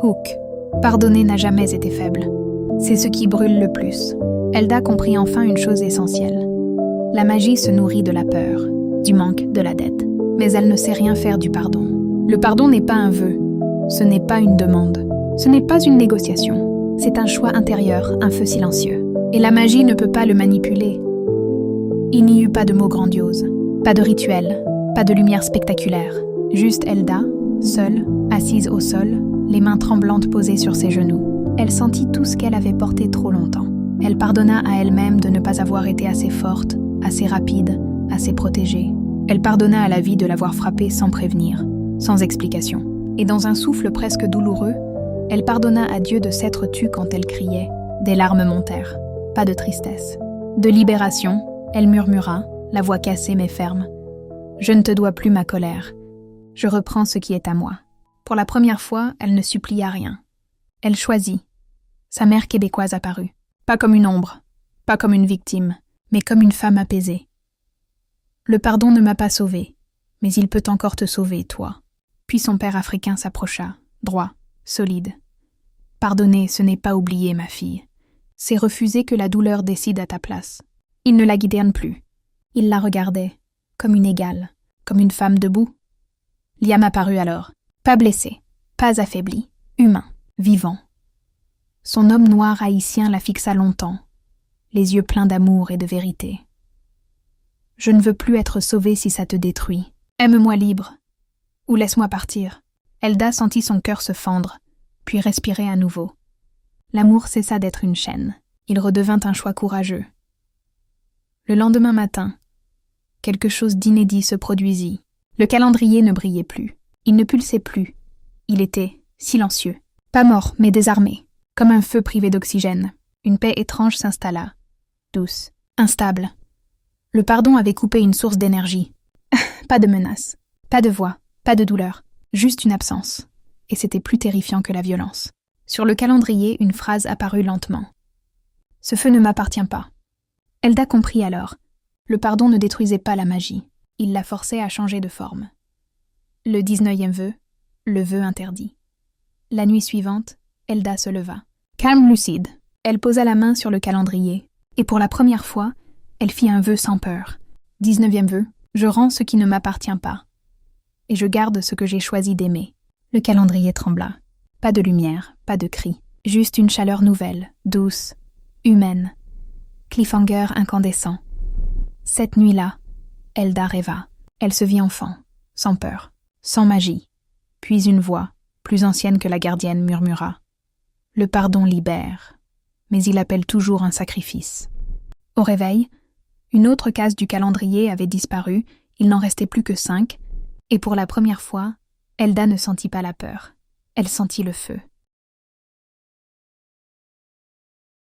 Hook. Pardonner n'a jamais été faible. C'est ce qui brûle le plus. Elda comprit enfin une chose essentielle. La magie se nourrit de la peur, du manque, de la dette. Mais elle ne sait rien faire du pardon. Le pardon n'est pas un vœu. Ce n'est pas une demande. Ce n'est pas une négociation. C'est un choix intérieur, un feu silencieux. Et la magie ne peut pas le manipuler. Il n'y eut pas de mots grandioses, pas de rituel, pas de lumière spectaculaire. Juste Elda, seule, assise au sol, les mains tremblantes posées sur ses genoux. Elle sentit tout ce qu'elle avait porté trop longtemps. Elle pardonna à elle-même de ne pas avoir été assez forte, assez rapide, assez protégée. Elle pardonna à la vie de l'avoir frappée sans prévenir, sans explication. Et dans un souffle presque douloureux, elle pardonna à Dieu de s'être tue quand elle criait. Des larmes montèrent, pas de tristesse. De libération, elle murmura, la voix cassée mais ferme. « Je ne te dois plus ma colère. Je reprends ce qui est à moi. » Pour la première fois, elle ne supplia rien. Elle choisit. Sa mère québécoise apparut. Pas comme une ombre, pas comme une victime, mais comme une femme apaisée. « Le pardon ne m'a pas sauvée, mais il peut encore te sauver, toi. » Puis son père africain s'approcha, droit, solide. « Pardonner, ce n'est pas oublier, ma fille. C'est refuser que la douleur décide à ta place. » Il ne la guidait plus. Il la regardait, comme une égale, comme une femme debout. Liam apparut alors, pas blessé, pas affaibli, humain, vivant. Son homme noir haïtien la fixa longtemps, les yeux pleins d'amour et de vérité. « Je ne veux plus être sauvée si ça te détruit. Aime-moi libre, ou laisse-moi partir. » Elda sentit son cœur se fendre, puis respirer à nouveau. L'amour cessa d'être une chaîne. Il redevint un choix courageux. Le lendemain matin, quelque chose d'inédit se produisit. Le calendrier ne brillait plus. Il ne pulsait plus. Il était silencieux. Pas mort, mais désarmé. Comme un feu privé d'oxygène. Une paix étrange s'installa. Douce, instable. Le pardon avait coupé une source d'énergie. Pas de menace, pas de voix, pas de douleur. Juste une absence. Et c'était plus terrifiant que la violence. Sur le calendrier, une phrase apparut lentement. « Ce feu ne m'appartient pas. » Elda comprit alors. Le pardon ne détruisait pas la magie. Il la forçait à changer de forme. Le 19e vœu, le vœu interdit. La nuit suivante, Elda se leva. Calme lucide, elle posa la main sur le calendrier. Et pour la première fois, elle fit un vœu sans peur. 19e vœu, je rends ce qui ne m'appartient pas. Et je garde ce que j'ai choisi d'aimer. Le calendrier trembla. Pas de lumière, pas de cris. Juste une chaleur nouvelle, douce, humaine. Cliffhanger incandescent. Cette nuit-là, Elda rêva. Elle se vit enfant, sans peur, sans magie. Puis une voix, plus ancienne que la gardienne, murmura. Le pardon libère, mais il appelle toujours un sacrifice. Au réveil, une autre case du calendrier avait disparu, il n'en restait plus que 5, et pour la première fois, Elda ne sentit pas la peur. Elle sentit le feu.